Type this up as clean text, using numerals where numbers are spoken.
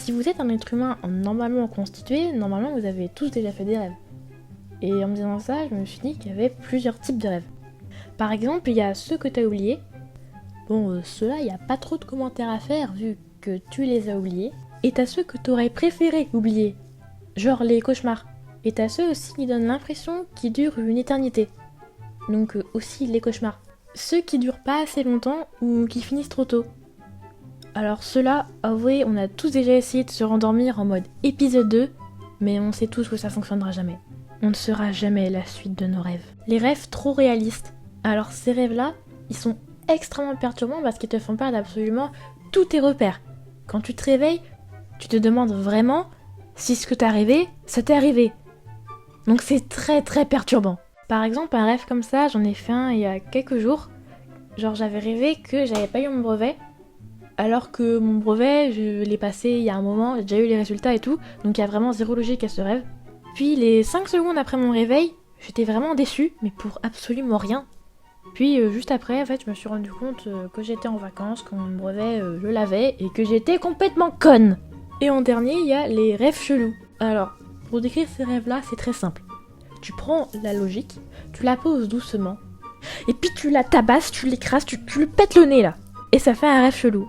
Si vous êtes un être humain normalement constitué, normalement vous avez tous déjà fait des rêves. Et en me disant ça, je me suis dit qu'il y avait plusieurs types de rêves. Par exemple, il y a ceux que tu as oubliés. Bon, ceux-là, il n'y a pas trop de commentaires à faire vu que tu les as oubliés. Et t'as ceux que tu aurais préféré oublier, genre les cauchemars. Et t'as ceux aussi qui donnent l'impression qu'ils durent une éternité. Donc aussi les cauchemars. Ceux qui durent pas assez longtemps ou qui finissent trop tôt. Alors ceux-là, avouez, on a tous déjà essayé de se rendormir en mode épisode 2, mais on sait tous que ça fonctionnera jamais. On ne sera jamais la suite de nos rêves. Les rêves trop réalistes. Alors ces rêves-là, ils sont extrêmement perturbants parce qu'ils te font perdre absolument tous tes repères. Quand tu te réveilles, tu te demandes vraiment si ce que t'as rêvé, ça t'est arrivé. Donc c'est très très perturbant. Par exemple, un rêve comme ça, j'en ai fait un il y a quelques jours. Genre j'avais rêvé que j'avais pas eu mon brevet, alors que mon brevet, je l'ai passé il y a un moment, j'ai déjà eu les résultats et tout, donc il y a vraiment zéro logique à ce rêve. Puis les 5 secondes après mon réveil, j'étais vraiment déçue, mais pour absolument rien. Puis juste après, en fait, je me suis rendu compte que j'étais en vacances, que mon brevet, je l'avais, et que j'étais complètement conne. Et en dernier, il y a les rêves chelous. Alors, pour décrire ces rêves-là, c'est très simple. Tu prends la logique, tu la poses doucement, et puis tu la tabasses, tu l'écrases, tu lui pètes le nez là. Et ça fait un rêve chelou.